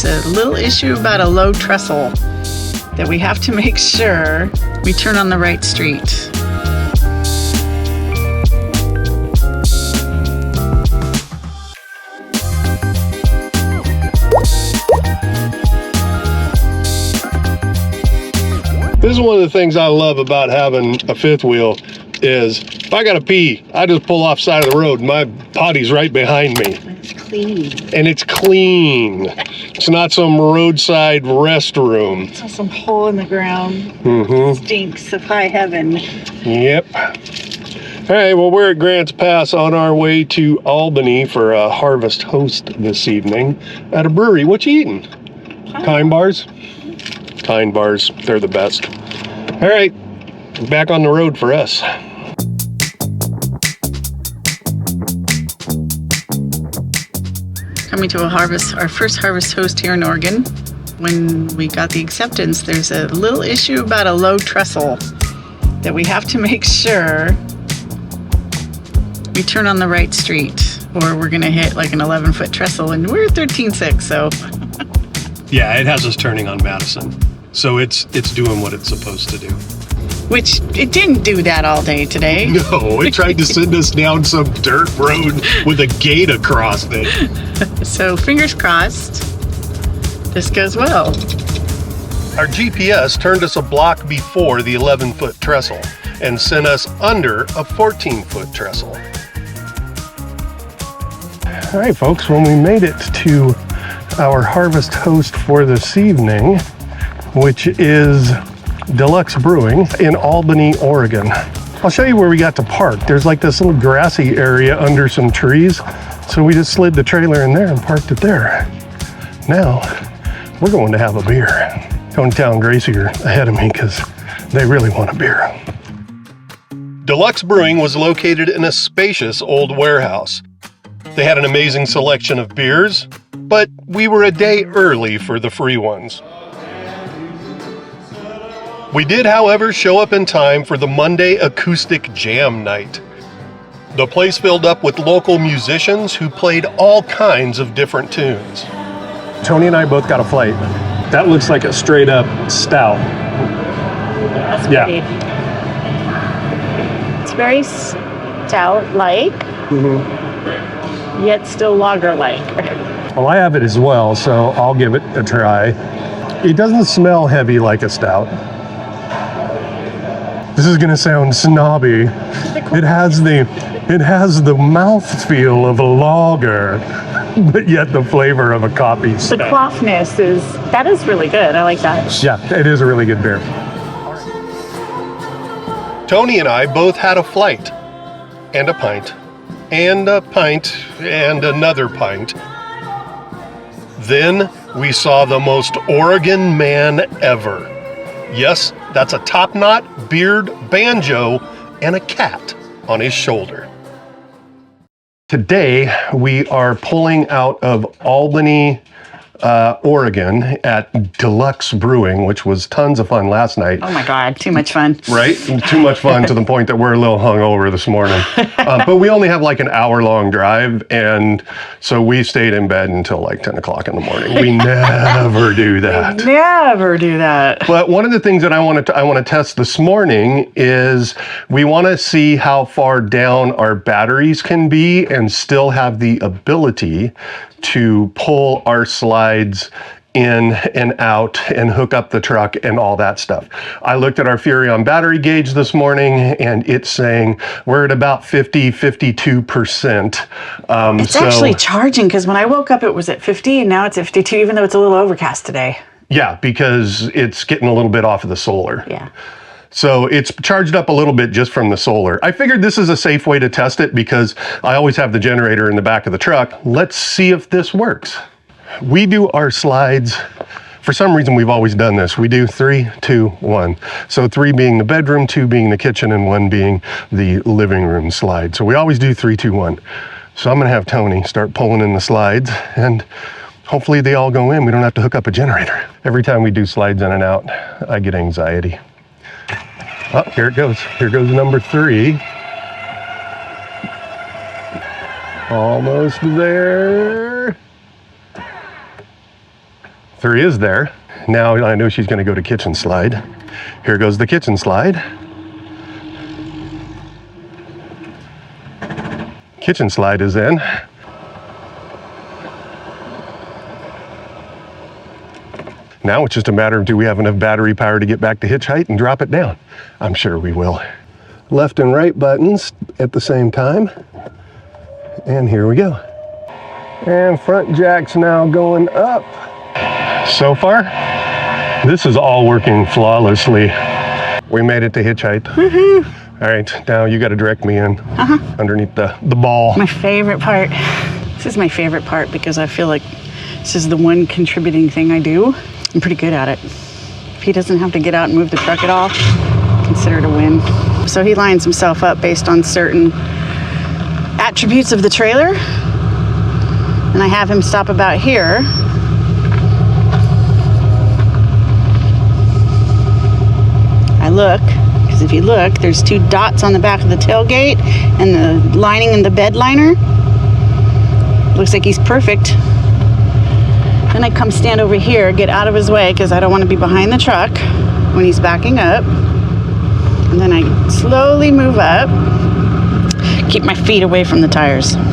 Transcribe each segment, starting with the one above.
a little issue about a low trestle that we have to make sure we turn on the right street. This is one of the things I love about having a fifth wheel is if I gotta pee, I just pull off side of the road. My potty's right behind me. It's clean. And it's clean. It's not some roadside restroom. It's not some hole in the ground. Stinks of high heaven. Yep. All right, well, we're at Grants Pass on our way to Albany for a harvest host this evening at a brewery. What you eating? Kind bars? Kind bars, they're the best. All right, back on the road for us. Coming to our first harvest host here in Oregon. When we got the acceptance, there's a little issue about a low trestle that we have to make sure we turn on the right street, or we're gonna hit like an 11-foot trestle, and we're 13.6, so. Yeah, it has us turning on Madison. So it's doing what it's supposed to do. Which it didn't do that all day today. No, it tried to send us down some dirt road with a gate across it. So fingers crossed, this goes well. Our GPS turned us a block before the 11-foot trestle and sent us under a 14-foot trestle. All right, folks, when we made it to our harvest host for this evening, which is Deluxe Brewing in Albany, Oregon. I'll show you where we got to park. There's like this little grassy area under some trees. So we just slid the trailer in there and parked it there. Now, we're going to have a beer. Tony Town and Gracie are ahead of me because they really want a beer. Deluxe Brewing was located in a spacious old warehouse. They had an amazing selection of beers, but we were a day early for the free ones. We did, however, show up in time for the Monday acoustic jam night. The place filled up with local musicians who played all kinds of different tunes. Tony and I both got a flight. That looks like a straight up stout. That's pretty. It's very stout-like, yet still lager-like. Well, I have it as well, so I'll give it a try. It doesn't smell heavy like a stout. This is gonna sound snobby. It has the mouthfeel of a lager, but yet the flavor of a coffee stout. The cloughness is really good. I like that. Yeah, it is a really good beer. Tony and I both had a flight, and a pint, and a pint, and another pint. Then we saw the most Oregon man ever. Yes, that's a top knot, beard, banjo, and a cat on his shoulder. Today, we are pulling out of Albany, Oregon at Deluxe Brewing, which was tons of fun last night. Oh my God, too much fun. Right? Too much fun to the point that we're a little hungover this morning. But we only have like an hour-long drive, and so we stayed in bed until like 10 o'clock in the morning. We never do that. Never do that. But one of the things that I want to test this morning is we want to see how far down our batteries can be and still have the ability to pull our slides in and out and hook up the truck and all that stuff. I looked at our Furrion battery gauge this morning and it's saying we're at about 52%. It's actually charging, because when I woke up it was at 50 and now it's at 52, even though it's a little overcast today. Yeah, because it's getting a little bit off of the solar. Yeah. So it's charged up a little bit just from the solar. I figured this is a safe way to test it because I always have the generator in the back of the truck. Let's see if this works. We do our slides. For some reason, we've always done this. We do 3, 2, 1. So 3 being the bedroom, 2 being the kitchen, and 1 being the living room slide. So we always do 3, 2, 1. So I'm gonna have Tony start pulling in the slides, and hopefully they all go in. We don't have to hook up a generator. Every time we do slides in and out, I get anxiety. Oh, here it goes. Here goes number 3. Almost there. 3 is there. Now I know she's going to go to kitchen slide. Here goes the kitchen slide. Kitchen slide is in. Now it's just a matter of, do we have enough battery power to get back to hitch height and drop it down? I'm sure we will. Left and right buttons at the same time. And here we go. And front jack's now going up. So far, this is all working flawlessly. We made it to hitch height. Woohoo! All right, now you got to direct me in underneath the ball. My favorite part. This is my favorite part because I feel like this is the one contributing thing I do. I'm pretty good at it. If he doesn't have to get out and move the truck at all, consider it a win. So he lines himself up based on certain attributes of the trailer. And I have him stop about here. I look, because if you look, there's 2 dots on the back of the tailgate and the lining in the bed liner. Looks like he's perfect. Then I come stand over here, get out of his way because I don't want to be behind the truck when he's backing up. And then I slowly move up, keep my feet away from the tires. So you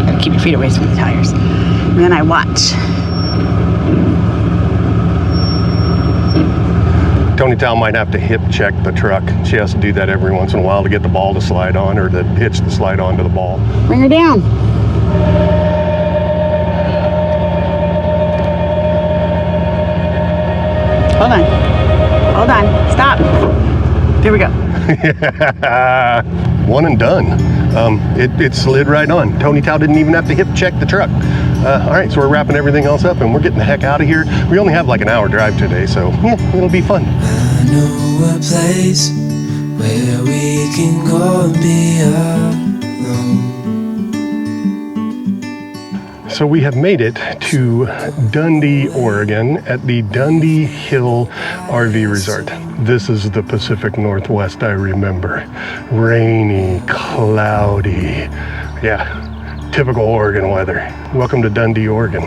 gotta keep your feet away from the tires. And then I watch. Tony Tal might have to hip check the truck. She has to do that every once in a while to get the ball to slide on, or to hitch the slide onto the ball. Bring her down. Hold on. Hold on. Stop. There we go. One and done. It slid right on. Tony Tal didn't even have to hip check the truck. All right, so we're wrapping everything else up and we're getting the heck out of here. We only have like an hour drive today, so yeah, it'll be fun. I know a place where we can go and be alone. So we have made it to Dundee, Oregon at the Dundee Hill RV Resort. This is the Pacific Northwest I remember. Rainy, cloudy. Yeah, typical Oregon weather. Welcome to Dundee, Oregon.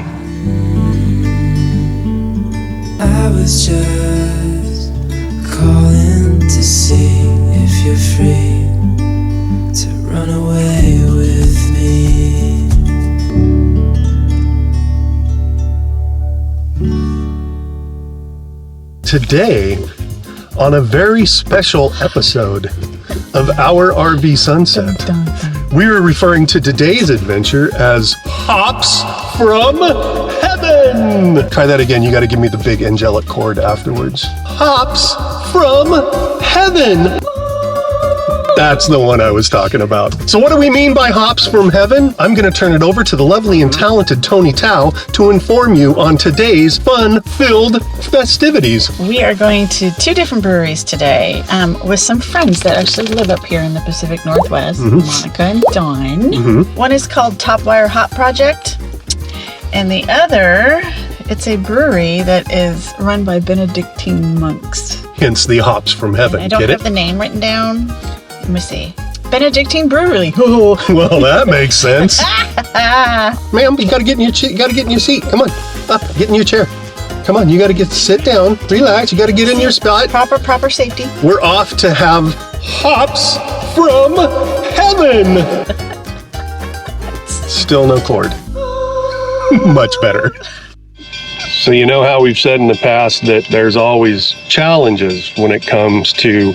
I was just calling to see if you're free to run away with me. Today, on a very special episode of Our RV Sunset, we are referring to today's adventure as Hops from Heaven. Try that again. You got to give me the big angelic chord afterwards. Hops from Heaven. That's the one I was talking about. So what do we mean by hops from heaven? I'm going to turn it over to the lovely and talented Tony Tal to inform you on today's fun-filled festivities. We are going to 2 different breweries today with some friends that actually live up here in the Pacific Northwest, Monica and Dawn. One is called Top Wire Hop Project, and the other, it's a brewery that is run by Benedictine monks. Hence the hops from heaven. I don't Get have it? the name written down. Let me see. Benedictine Brewery. Well, that makes sense. Ma'am, you gotta get in your seat. Come on, up, get in your chair. Come on, you gotta sit down, relax. You gotta get in your spot. Proper safety. We're off to have hops from heaven. Still no cord. Much better. So you know how we've said in the past that there's always challenges when it comes to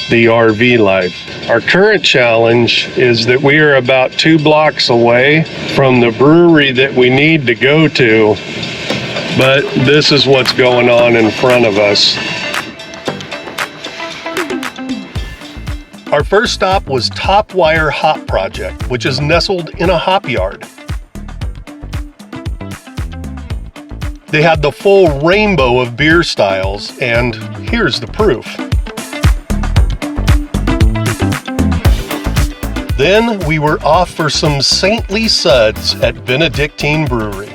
the RV life. Our current challenge is that we are about 2 blocks away from the brewery that we need to go to, but this is what's going on in front of us. Our first stop was Top Wire Hop Project, which is nestled in a hop yard. They had the full rainbow of beer styles, and here's the proof. Then we were off for some saintly suds at Benedictine Brewing.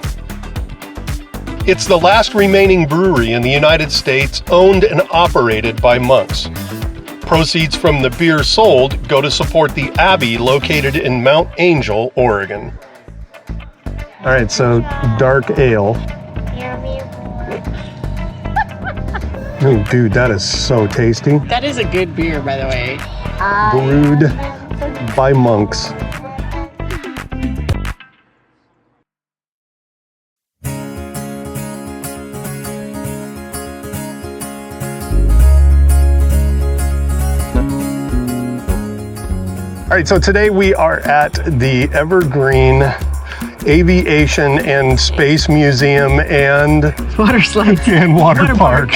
It's the last remaining brewery in the United States owned and operated by monks. Proceeds from the beer sold go to support the Abbey located in Mount Angel, Oregon. All right, so dark ale. Oh, dude, that is so tasty. That is a good beer, by the way. Brewed by monks. All right, so today we are at the Evergreen Aviation and Space Museum and Water slides. and water park.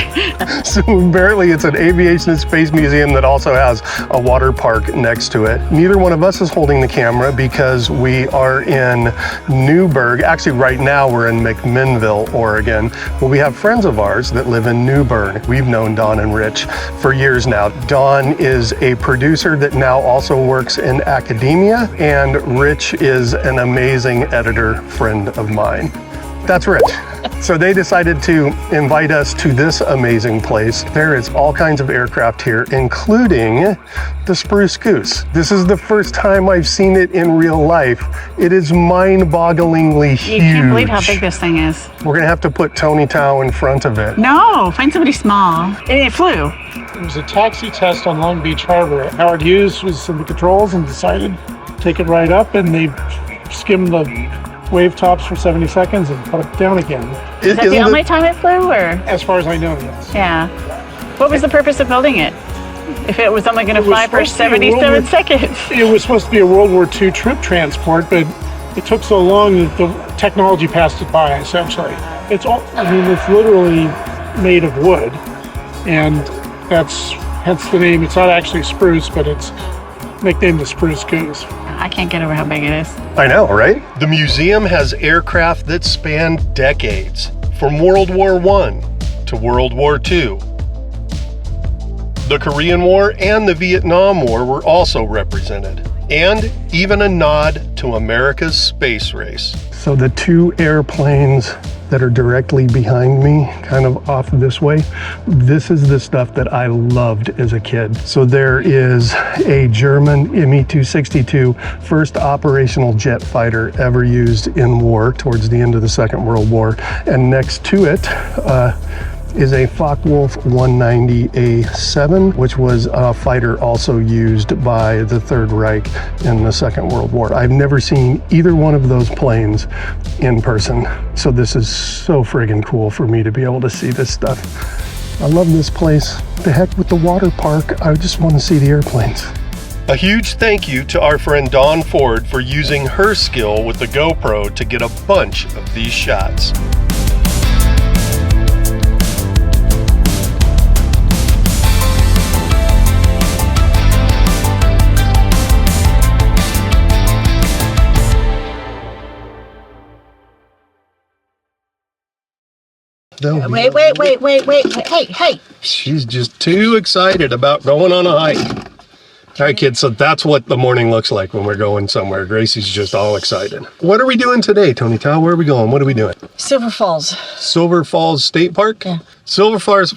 So apparently it's an aviation and space museum that also has a water park next to it. Neither one of us is holding the camera because we are in Newburgh. Actually, right now we're in McMinnville, Oregon. But we have friends of ours that live in Newburgh. We've known Dawn and Rich for years now. Dawn is a producer that now also works in academia, and Rich is an amazing editor friend of mine. That's Rich. So they decided to invite us to this amazing place. There is all kinds of aircraft here, including the Spruce Goose. This is the first time I've seen it in real life. It is mind-bogglingly huge. You can't believe how big this thing is. We're gonna have to put Tony Tao in front of it. No, find somebody small. And it flew. It was a taxi test on Long Beach Harbor. Howard Hughes was in the controls and decided to take it right up, and they skimmed the wave tops for 70 seconds and put it down again. Is that the only time it flew, or? As far as I know, yes. Yeah. What was the purpose of building it? If it was only going to fly for 77 seconds. It was supposed to be a World War II troop transport, but it took so long that the technology passed it by, essentially. It's literally made of wood, and that's hence the name. It's not actually spruce, but it's nicknamed the Spruce Goose. I can't get over how big it is. I know, right? The museum has aircraft that span decades, from World War I to World War II. The Korean War and the Vietnam War were also represented, and even a nod to America's space race. So the two airplanes that are directly behind me, kind of off this way, this is the stuff that I loved as a kid. So there is a German Me-262, first operational jet fighter ever used in war towards the end of the Second World War. And next to it is a Focke-Wulf 190A7, which was a fighter also used by the Third Reich in the Second World War. I've never seen either one of those planes in person, so this is so friggin' cool for me to be able to see this stuff. I love this place. The heck with the water park, I just want to see the airplanes. A huge thank you to our friend Dawn Ford for using her skill with the GoPro to get a bunch of these shots. Wait. Hey. She's just too excited about going on a hike. All right, kids, so that's what the morning looks like when we're going somewhere. Gracie's just all excited. What are we doing today, Tony Tao? Where are we going? What are we doing? Silver Falls. Silver Falls State Park? Yeah. Silver Falls,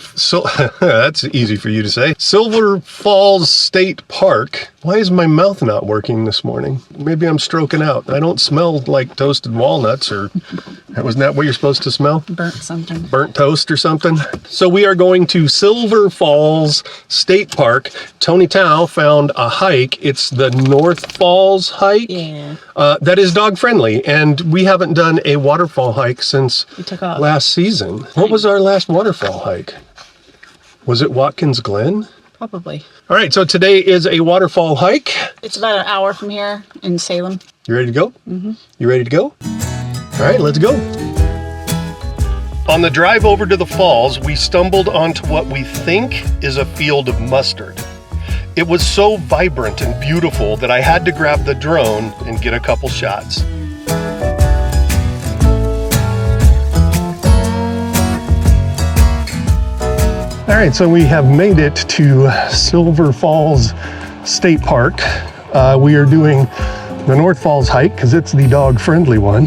that's easy for you to say. Silver Falls State Park. Why is my mouth not working this morning? Maybe I'm stroking out. I don't smell like toasted walnuts, or wasn't that what you're supposed to smell? Burnt something. Burnt toast or something. So we are going to Silver Falls State Park. Tony Tao found a hike. It's the North Falls hike. Yeah. That is dog friendly, and we haven't done a waterfall hike since last season. What was our last waterfall hike? Was it Watkins Glen? Probably. All right, so today is a waterfall hike. It's about an hour from here in Salem. You ready to go? Mm-hmm. You ready to go? All right, let's go. On the drive over to the falls, we stumbled onto what we think is a field of mustard. It was so vibrant and beautiful that I had to grab the drone and get a couple shots. All right, so we have made it to Silver Falls State Park. We are doing the North Falls hike because it's the dog-friendly one.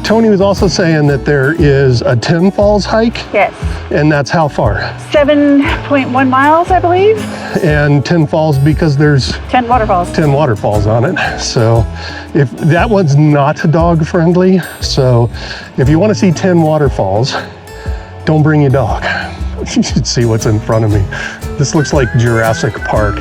Tony was also saying that there is a 10 Falls hike. Yes. And that's how far? 7.1 miles, I believe. And 10 falls because there's 10 waterfalls. 10 waterfalls on it. So if that one's not dog friendly, so if you want to see 10 waterfalls, don't bring your dog. You should see what's in front of me. This looks like Jurassic Park.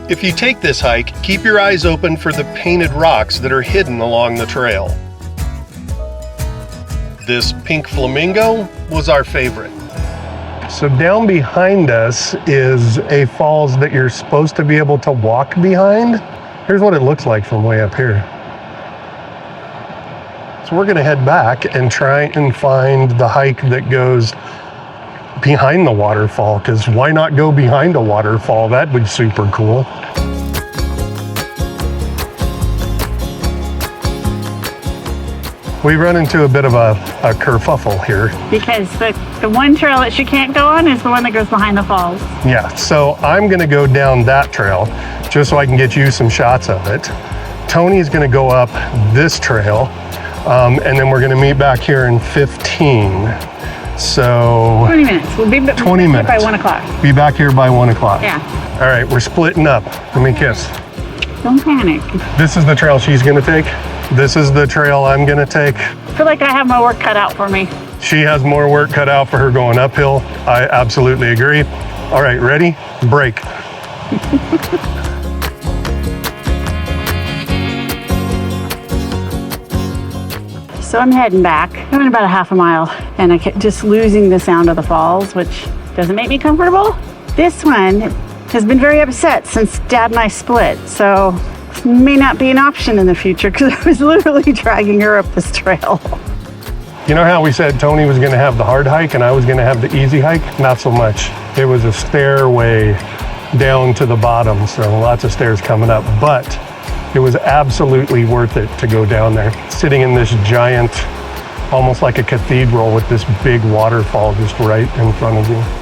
If you take this hike, keep your eyes open for the painted rocks that are hidden along the trail. This pink flamingo was our favorite. So down behind us is a falls that you're supposed to be able to walk behind. Here's what it looks like from way up here. So we're gonna head back and try and find the hike that goes behind the waterfall, because why not go behind a waterfall? That would be super cool. We run into a bit of a kerfuffle here. Because the one trail that she can't go on is the one that goes behind the falls. Yeah, so I'm gonna go down that trail just so I can get you some shots of it. Tony's gonna go up this trail, and then we're gonna meet back here in 15. So 20 minutes. We'll be 20 minutes. By 1 o'clock. Be back here by 1 o'clock. Yeah. All right, we're splitting up. Let me kiss. Don't panic. This is the trail she's gonna take. This is the trail I'm gonna take. I feel like I have my work cut out for me. She has more work cut out for her going uphill. I absolutely agree. All right, ready? Break. So I'm heading back. I'm in about a half a mile, and I kept just losing the sound of the falls, which doesn't make me comfortable. This one has been very upset since Dad and I split, so this may not be an option in the future because I was literally dragging her up this trail. You know how we said Tony was gonna have the hard hike and I was gonna have the easy hike? Not so much. It was a stairway down to the bottom, so lots of stairs coming up, but it was absolutely worth it to go down there. Sitting in this giant, almost like a cathedral with this big waterfall just right in front of you.